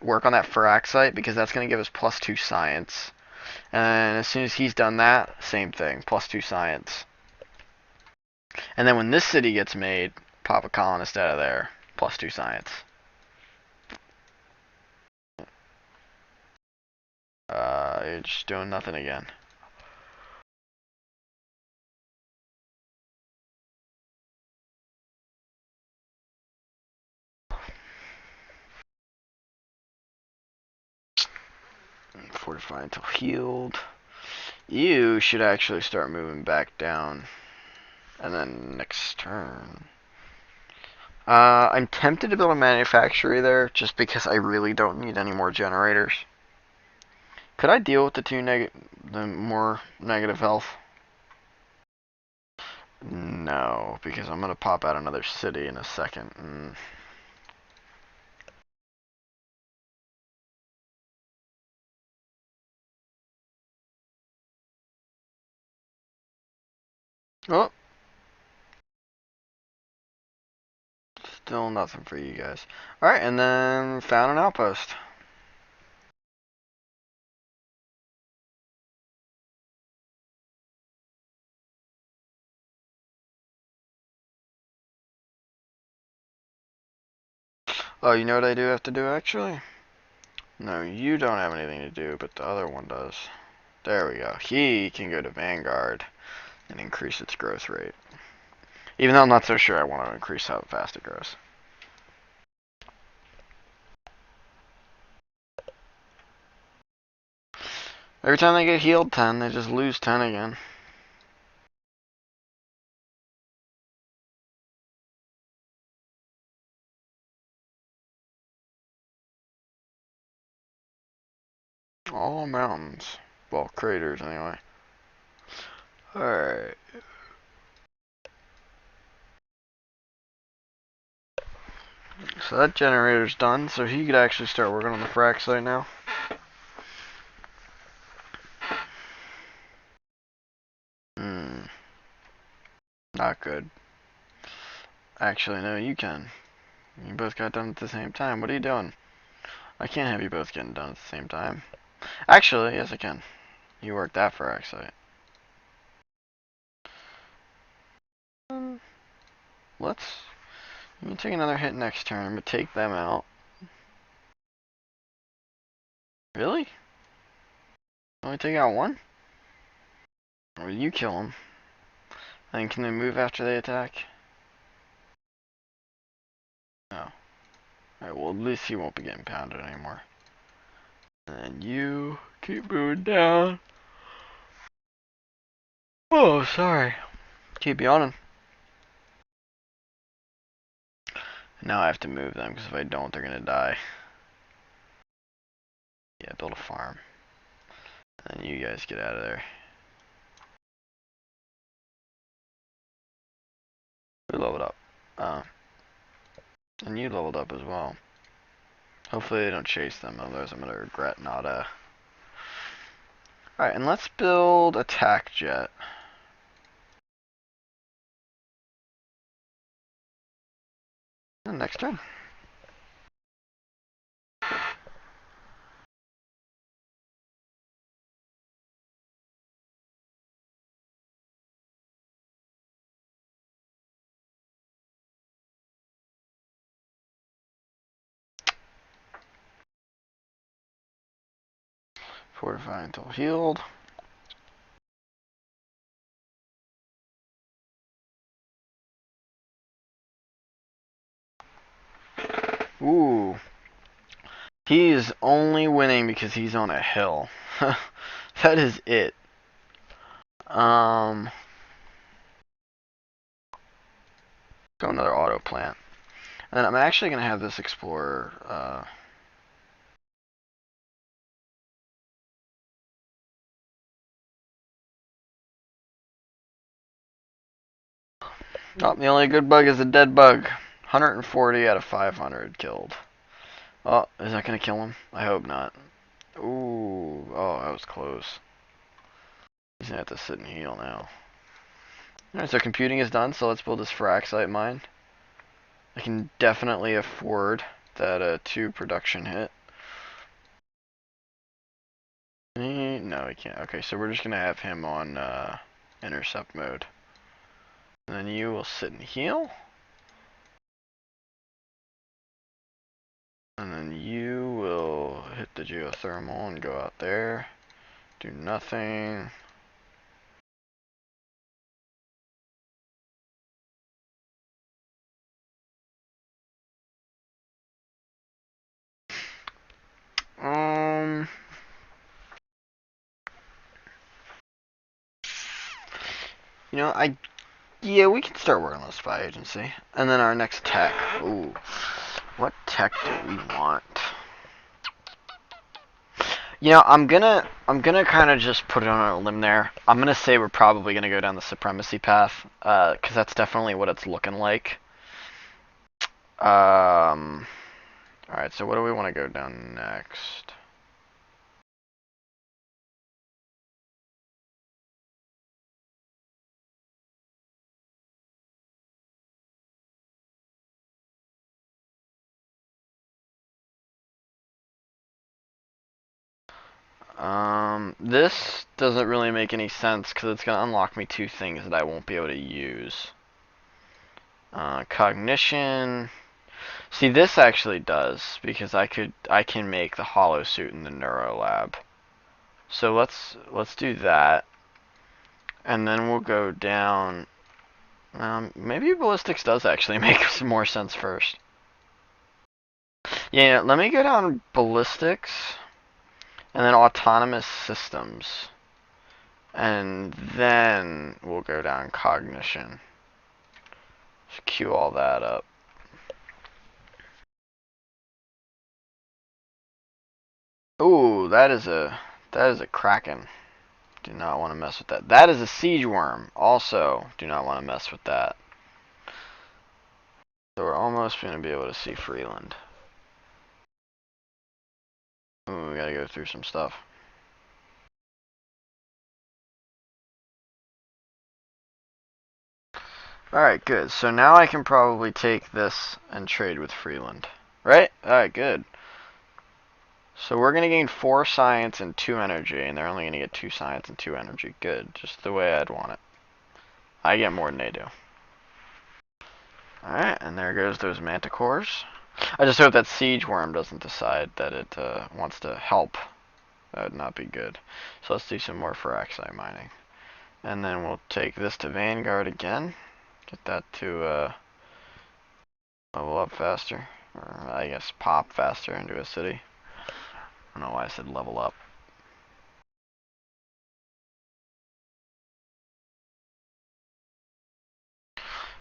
work on that Firaxite, because that's going to give us +2 science. And as soon as he's done that, same thing, +2 science. And then when this city gets made, pop a colonist out of there, +2 science. You're just doing nothing again. Fortify until healed. You should actually start moving back down. And then next turn. I'm tempted to build a manufactory there, just because I really don't need any more generators. Could I deal with the more negative health? No, because I'm gonna pop out another city in a second. Oh, still nothing for you guys. Alright, and then found an outpost. Oh, you know what I do have to do actually? No, you don't have anything to do, but the other one does. There we go. He can go to Vanguard and increase its growth rate. Even though I'm not so sure I want to increase how fast it grows. Every time they get healed 10, they just lose 10 again. All mountains. Well, craters anyway. Alright. So that generator's done, so he could actually start working on the Firaxite now. Not good. Actually, no, you can. You both got done at the same time. What are you doing? I can't have you both getting done at the same time. Actually, yes I can. You worked that Firaxite. Let's... You can take another hit next turn, but take them out. Really? Only take out one? Or will you kill them? Then can they move after they attack? No. Alright, well at least he won't be getting pounded anymore. And you keep moving down. Oh, sorry. Keep yawning. Now I have to move them, because if I don't, they're gonna die. Yeah, build a farm. And you guys get out of there. We leveled up. And you leveled up as well. Hopefully they don't chase them, otherwise I'm gonna regret not, Alright, and let's build attack jet. And next turn. Fortify until healed. Ooh. He's only winning because he's on a hill. That is it. Go another auto plant. And I'm actually gonna have this explorer, oh, the only good bug is a dead bug. 140 out of 500 killed. Oh, is that gonna kill him? I hope not. Ooh, oh, that was close. He's gonna have to sit and heal now. Alright, so computing is done, so let's build this Fraxite mine. I can definitely afford that 2 production hit. No, we can't. Okay, so we're just gonna have him on intercept mode. And then you will sit and heal. And then you will hit the geothermal and go out there. Do nothing. You know, yeah, we can start working on the spy agency. And then our next tech. Ooh. What tech do we want? You know, I'm gonna kind of just put it on a limb there. I'm gonna say we're probably gonna go down the supremacy path, because that's definitely what it's looking like. All right. So what do we want to go down next? This doesn't really make any sense because it's gonna unlock me 2 things that I won't be able to use. Cognition. See, this actually does because I can make the hollow suit in the neuro lab. So let's do that, and then we'll go down. Maybe ballistics does actually make some more sense first. Yeah, let me go down ballistics, and then autonomous systems, and then we'll go down cognition. Just queue all that up. Ooh, that is a kraken. Do not want to mess with that. That is a siege worm. Also, do not want to mess with that. So we're almost going to be able to see Freeland. Ooh, we gotta go through some stuff. Alright, good. So now I can probably take this and trade with Freeland. Right? Alright, good. So we're going to gain 4 science and 2 energy, and they're only going to get 2 science and 2 energy. Good. Just the way I'd want it. I get more than they do. Alright, and there goes those manticores. I just hope that siege worm doesn't decide that it wants to help. That would not be good. So let's do some more Fraxite mining. And then we'll take this to Vanguard again. Get that to level up faster. Or I guess pop faster into a city. I don't know why I said level up.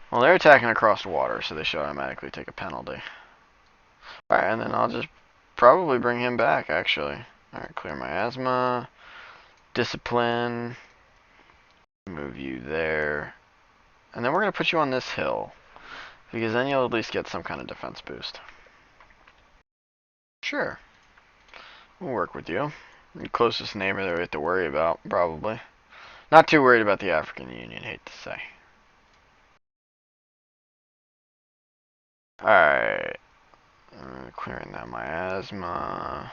Well, they're attacking across the water, so they should automatically take a penalty. Alright, and then I'll just probably bring him back, actually. Alright, clear miasma. Discipline. Move you there. And then we're going to put you on this hill. Because then you'll at least get some kind of defense boost. Sure. We'll work with you. The closest neighbor that we have to worry about, probably. Not too worried about the African Union, hate to say. Alright. Clearing that miasma.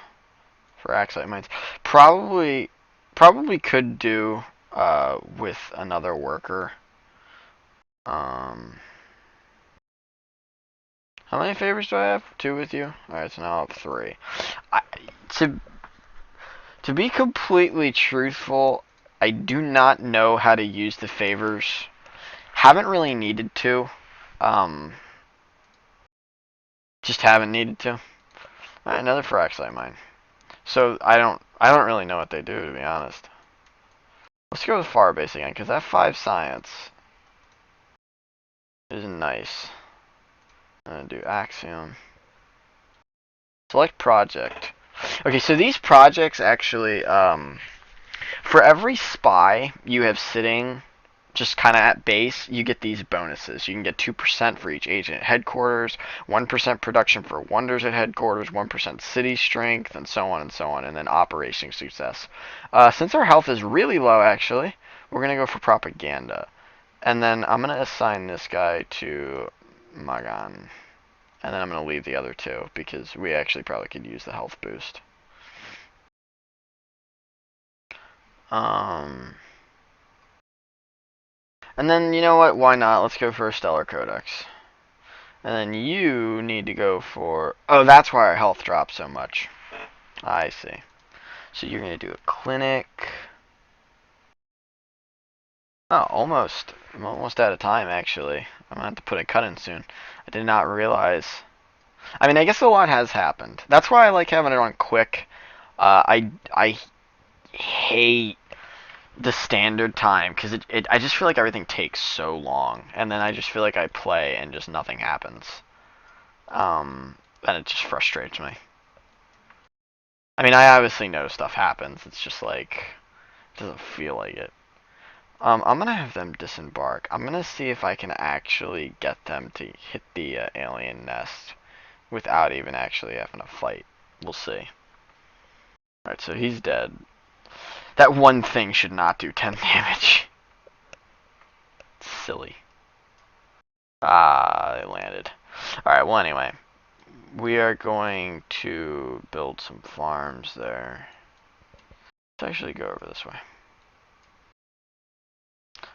Fraxite mines. Probably could do with another worker. How many favors do I have? 2 with you? Alright, so now I have 3. To be completely truthful, I do not know how to use the favors. Haven't really needed to. Just haven't needed to. Alright, another Fraxite mine. So I don't really know what they do, to be honest. Let's go with Farbase again, because that 5 science is nice. I'm gonna do Axiom. Select project. Okay, so these projects actually, for every spy you have sitting just kind of at base, you get these bonuses. You can get 2% for each agent at headquarters, 1% production for wonders at headquarters, 1% city strength, and so on and so on, and then operation success. Since our health is really low, actually, we're going to go for propaganda. And then I'm going to assign this guy to Magan. And then I'm going to leave the other two, because we actually probably could use the health boost. And then, you know what? Why not? Let's go for a Stellar Codex. And then you need to go for... Oh, that's why our health dropped so much. I see. So you're going to do a clinic. Oh, almost. I'm almost out of time, actually. I'm going to have to put a cut in soon. I did not realize. I mean, I guess a lot has happened. That's why I like having it on quick. I hate the standard time because I just feel like everything takes so long, and then I just feel like I play and just nothing happens, and it just frustrates me. I mean, I obviously know stuff happens. It's just like it doesn't feel like it. I'm gonna have them disembark. I'm gonna see if I can actually get them to hit the alien nest without even actually having a fight. We'll see. Alright, so he's dead. That one thing should not do 10 damage. It's silly. Ah, they landed. Alright, well anyway. We are going to build some farms there. Let's actually go over this way.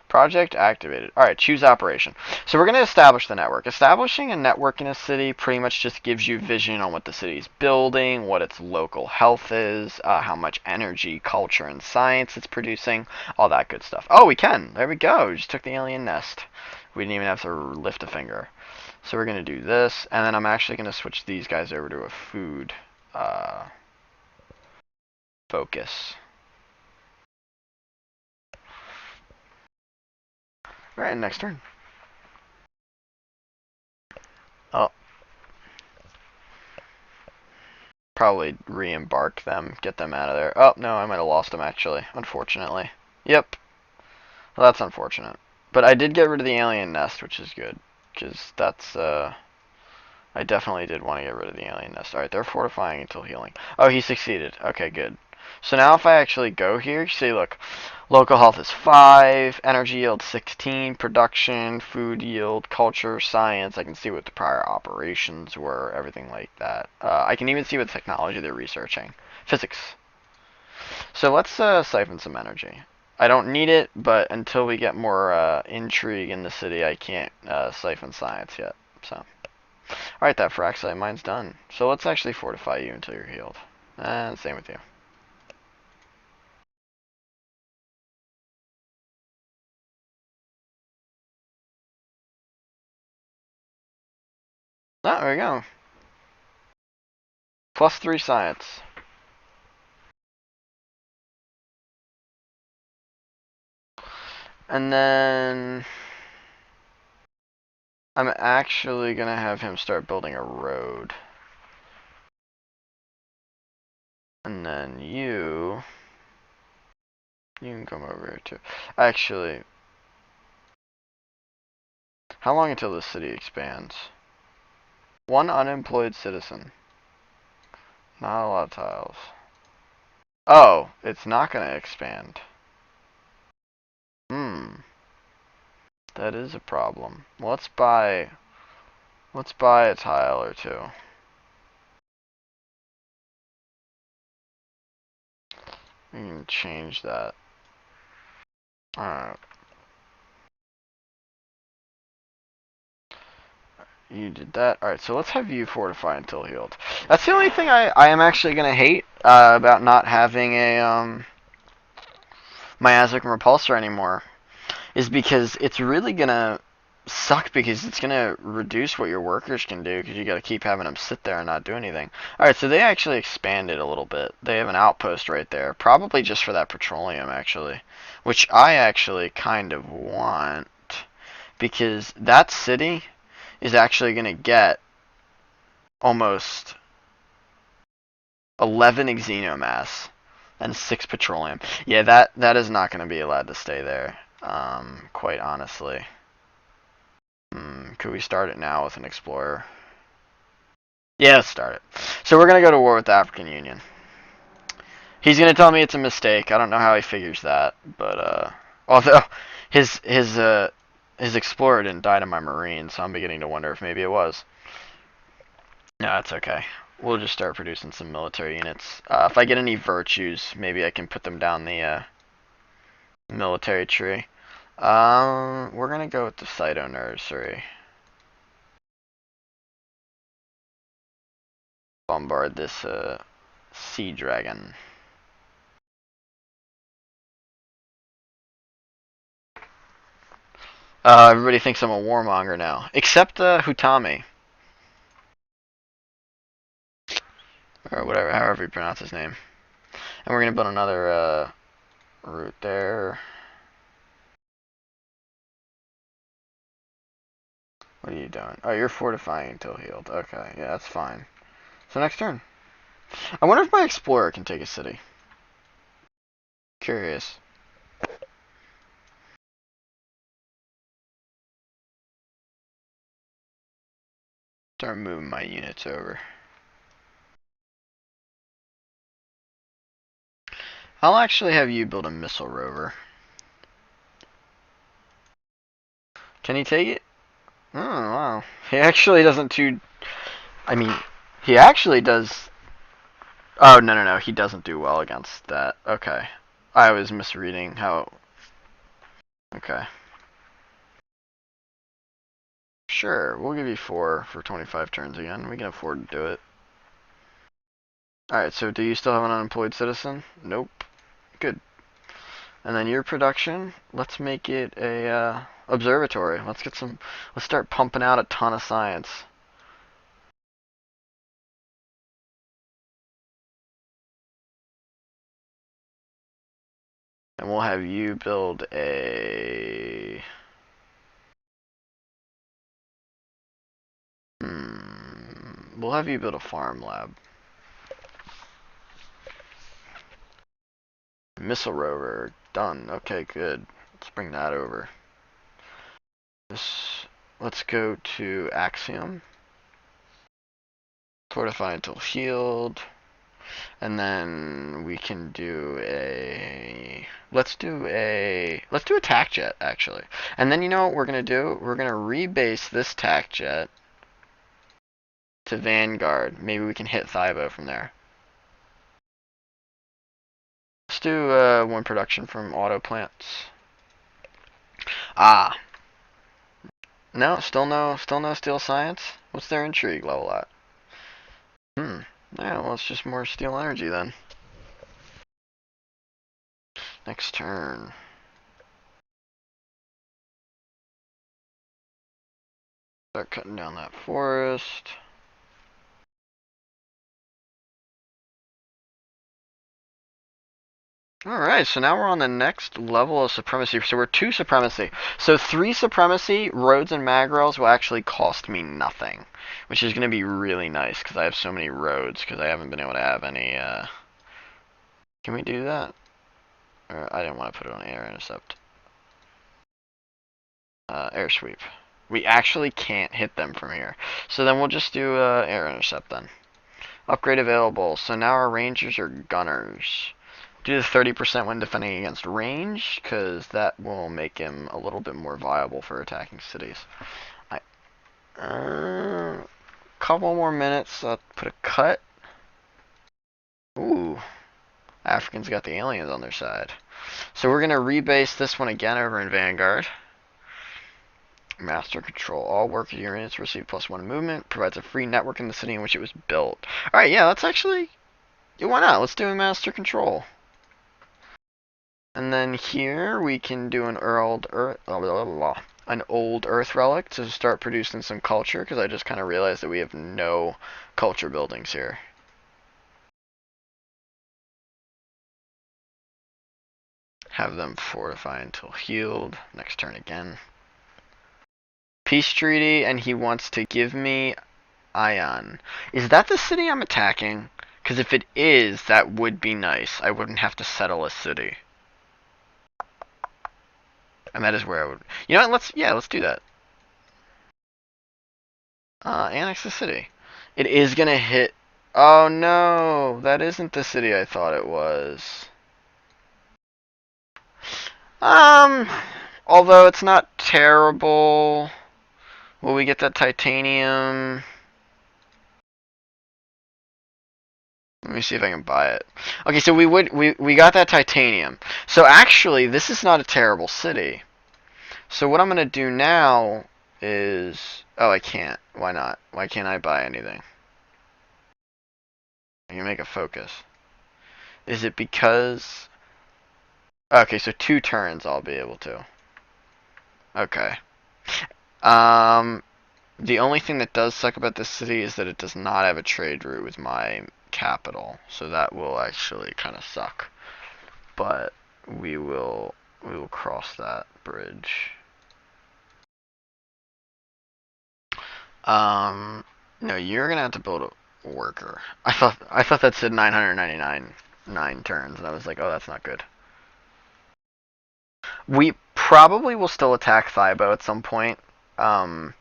Project activated. Alright, choose operation. So we're going to establish the network. Establishing a network in a city pretty much just gives you vision on what the city is building, what its local health is, how much energy, culture, and science it's producing, all that good stuff. Oh, we can. There we go. We just took the alien nest. We didn't even have to lift a finger. So we're going to do this, and then I'm actually going to switch these guys over to a food focus. Alright, next turn. Oh. Probably re-embark them, get them out of there. Oh, no, I might have lost them, actually, unfortunately. Yep. Well, that's unfortunate. But I did get rid of the alien nest, which is good. Because that's, I definitely did want to get rid of the alien nest. Alright, they're fortifying until healing. Oh, he succeeded. Okay, good. So now if I actually go here, you see, look, local health is 5, energy yield 16, production, food yield, culture, science. I can see what the prior operations were, everything like that. I can even see what technology they're researching. Physics. So let's siphon some energy. I don't need it, but until we get more intrigue in the city, I can't siphon science yet. So, alright, that Fraxite mine's done. So let's actually fortify you until you're healed. And same with you. Oh, there we go. +3 science. And then I'm actually gonna have him start building a road. And then you can come over here too. Actually, how long until the city expands? 1 unemployed citizen. Not a lot of tiles. Oh, it's not gonna expand. That is a problem. Let's buy a tile or two. We can change that. Alright. You did that. Alright, so let's have you fortify until healed. That's the only thing I am actually going to hate about not having a miasmic repulsor anymore. Is because it's really going to suck because it's going to reduce what your workers can do because you got to keep having them sit there and not do anything. Alright, so they actually expanded a little bit. They have an outpost right there. Probably just for that petroleum, actually. Which I actually kind of want. Because that city is actually going to get almost 11 xenomass and 6 petroleum. Yeah, that is not going to be allowed to stay there. Quite honestly. Could we start it now with an explorer? Yeah, let's start it. So we're gonna go to war with the African Union. He's gonna tell me it's a mistake. I don't know how he figures that, but although his explorer didn't die to my marine, so I'm beginning to wonder if maybe it was. No, it's okay. We'll just start producing some military units. If I get any virtues, maybe I can put them down the military tree. We're gonna go with the Cyto Nursery. Bombard this sea dragon. Everybody thinks I'm a warmonger now, except Hutami, or whatever, however you pronounce his name. And we're gonna build another route there. What are you doing? Oh, you're fortifying until healed. Okay, yeah, that's fine. So next turn. I wonder if my explorer can take a city. Curious. Start moving my units over. I'll actually have you build a missile rover. Can he take it? Oh, wow. He actually doesn't too... I mean, he actually does... Oh, no. He doesn't do well against that. Okay. I was misreading how... Okay. Sure, we'll give you 4 for 25 turns again. We can afford to do it. Alright, so do you still have an unemployed citizen? Nope. Good. And then your production, let's make it a observatory. Let's start pumping out a ton of science. And we'll have you build a... We'll have you build a farm lab. Missile rover, done. Okay, good. Let's bring that over. Let's go to Axiom. Fortify until healed. And then we can do a... Let's do a tac jet, actually. And then you know what we're going to do? We're going to rebase this tac jet to Vanguard. Maybe we can hit Thibaut from there. Let's do one production from auto plants. Ah. No, still no steel science? What's their intrigue level at? Yeah, well, it's just more steel energy then. Next turn. Start cutting down that forest. Alright, so now we're on the next level of supremacy. So we're 2 supremacy. So 3 supremacy, Rhodes and Magrels will actually cost me nothing. Which is going to be really nice, because I have so many Rhodes, because I haven't been able to have any, Can we do that? Or, I didn't want to put it on air intercept. Air sweep. We actually can't hit them from here. So then we'll just do, air intercept then. Upgrade available. So now our rangers are gunners. Do the 30% when defending against range, because that will make him a little bit more viable for attacking cities. Couple more minutes. I'll put a cut. Ooh. Africans got the aliens on their side. So we're going to rebase this one again over in Vanguard. Master control. All worker units receive +1 movement. Provides a free network in the city in which it was built. Alright, yeah, let's actually... Yeah, why not? Let's do a master control. And then here we can do an old Earth relic to start producing some culture, because I just kind of realized that we have no culture buildings here. Have them fortify until healed. Next turn again. Peace treaty, and he wants to give me Ion. Is that the city I'm attacking? Because if it is, that would be nice. I wouldn't have to settle a city. And that is where I would. You know what? Let's do that. Annex the city. It is gonna hit. Oh no, that isn't the city I thought it was. Um, although it's not terrible. Will we get that titanium? Let me see if I can buy it. Okay, so we got that titanium. So actually, this is not a terrible city. So what I'm gonna do now is, oh, I can't. Why not? Why can't I buy anything? I can make a focus. Is it because? Okay, so 2 turns I'll be able to. Okay. Um, the only thing that does suck about this city is that it does not have a trade route with my capital, so that will actually kind of suck. But we will cross that bridge. No, you're gonna have to build a worker. I thought that said 999 9 turns, and I was like, oh, that's not good. We probably will still attack Thibaut at some point. Um,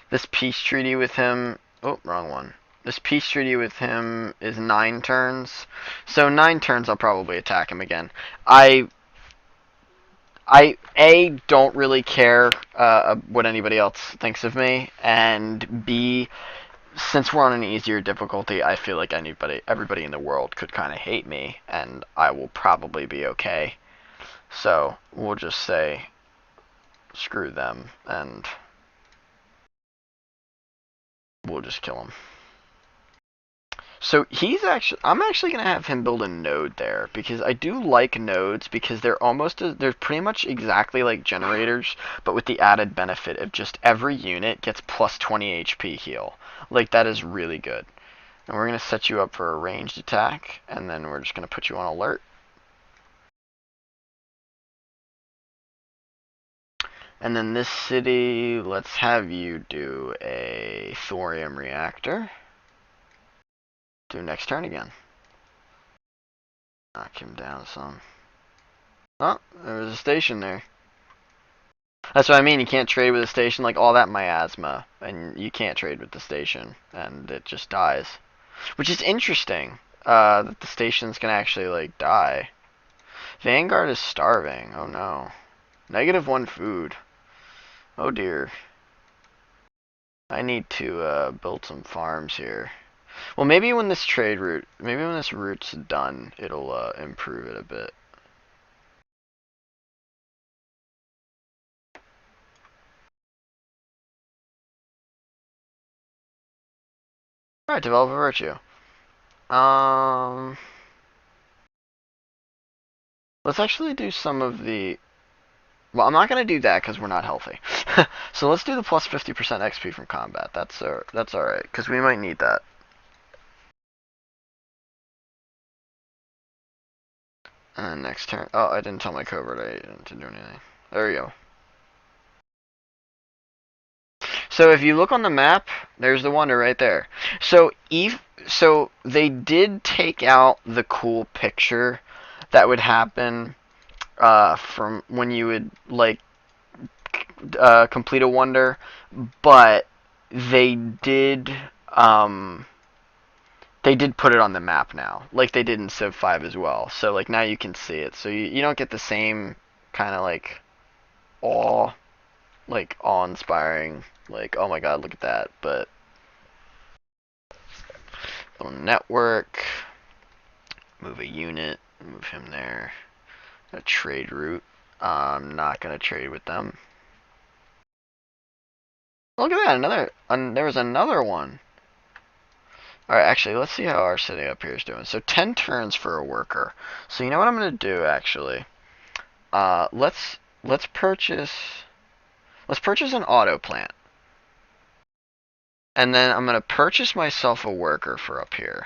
this peace treaty with him. Oh, wrong one. This peace treaty with him is 9 turns, so 9 turns I'll probably attack him again. I A, don't really care what anybody else thinks of me, and B, since we're on an easier difficulty, I feel like everybody in the world could kind of hate me, and I will probably be okay. So we'll just say screw them, and we'll just kill him. So I'm actually gonna have him build a node there because I do like nodes because they're pretty much exactly like generators, but with the added benefit of just every unit gets plus 20 HP heal. Like that is really good. And we're gonna set you up for a ranged attack, and then we're just gonna put you on alert. And then this city, let's have you do a thorium reactor. Do next turn again. Knock him down some. Oh, there was a station there. That's what I mean. You can't trade with a station like all that miasma, and you can't trade with the station, and it just dies. Which is interesting. That the station's gonna actually like die. Vanguard is starving. Oh no. -1 food. Oh dear. I need to build some farms here. Well, maybe when this route's done, it'll improve it a bit. Alright, develop a virtue. Let's actually do some of the. Well, I'm not gonna do that because we're not healthy. So let's do the plus 50% XP from combat. That's alright because we might need that. And next turn. Oh, I didn't tell my covert agent to do anything. There we go. So if you look on the map, there's the wonder right there. So they did take out the cool picture that would happen from when you would like complete a wonder, but they did they did put it on the map now, like they did in Civ 5 as well. So like now you can see it. So you don't get the same kind of like awe, like awe-inspiring, like oh my god, look at that. But little network, move a unit, move him there. A trade route. I'm not gonna trade with them. Look at that, there was another one. Alright, actually, let's see how our city up here is doing. So 10 turns for a worker. So you know what I'm gonna do actually? Let's purchase an auto plant. And then I'm gonna purchase myself a worker for up here.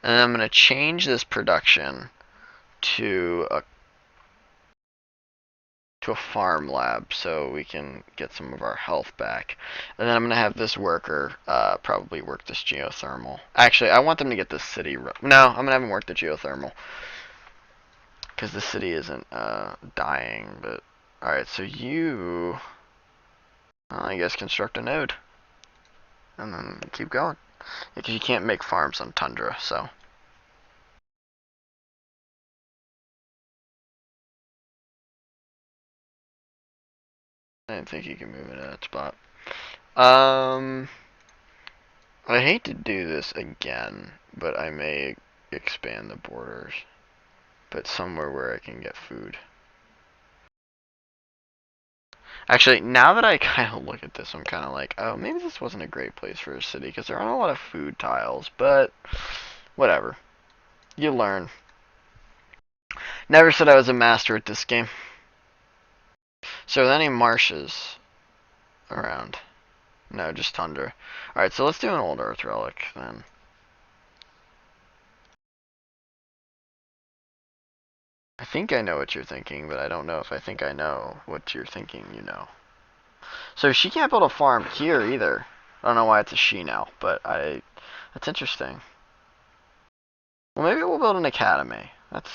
And then I'm gonna change this production to a farm lab so we can get some of our health back. And then I'm going to have this worker probably work this geothermal. Actually, I want them to get this city. No, I'm going to have them work the geothermal. Because the city isn't dying, but Alright, so you, I guess, construct a node. And then keep going. Because you can't make farms on Tundra, so. I didn't think you could move it at that spot. I hate to do this again, but I may expand the borders. But somewhere where I can get food. Actually, now that I kind of look at this, I'm kind of like, oh, maybe this wasn't a great place for a city, because there aren't a lot of food tiles, but whatever. You learn. Never said I was a master at this game. So are there any marshes around? No, just tundra. Alright, so let's do an old earth relic then. I think I know what you're thinking, but I don't know if I think I know what you're thinking you know. So she can't build a farm here either. I don't know why it's a she now, but that's interesting. Well, maybe we'll build an academy. That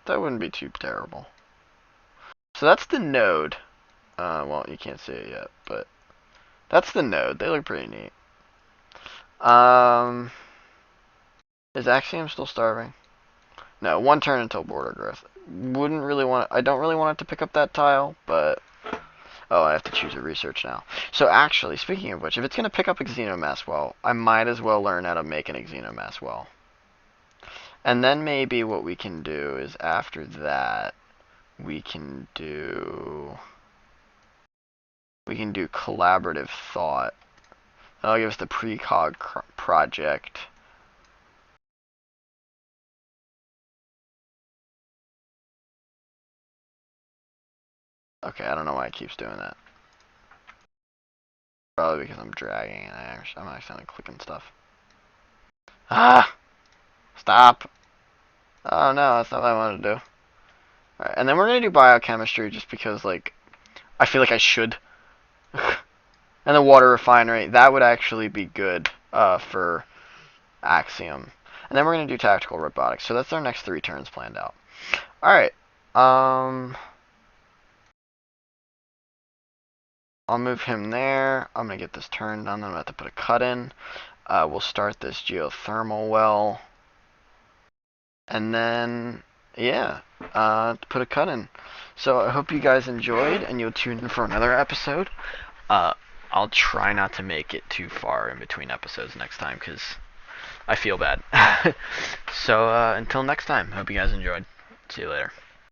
wouldn't be too terrible. So that's the node. Well, you can't see it yet, but that's the node. They look pretty neat. Is Axiom still starving? No, one turn until border growth. I don't really want it to pick up that tile, but oh, I have to choose a research now. So actually, speaking of which, if it's going to pick up a Xenomass well, I might as well learn how to make an Xenomass well. And then maybe what we can do is after that, we can do collaborative thought. That'll give us the precog project. Okay, I don't know why it keeps doing that. Probably because I'm dragging and I'm accidentally clicking stuff. Ah! Stop! Oh no, that's not what I wanted to do. Alright, and then we're gonna do biochemistry just because, like, I feel like I should. And the water refinery, that would actually be good for Axiom. And then we're gonna do tactical robotics. So that's our next 3 turns planned out. Alright. I'll move him there. I'm going to get this turned on. Then I'm going to have to put a cut in. We'll start this geothermal well. And then, yeah, put a cut in. So I hope you guys enjoyed, and you'll tune in for another episode. I'll try not to make it too far in between episodes next time, because I feel bad. So until next time, hope you guys enjoyed. See you later.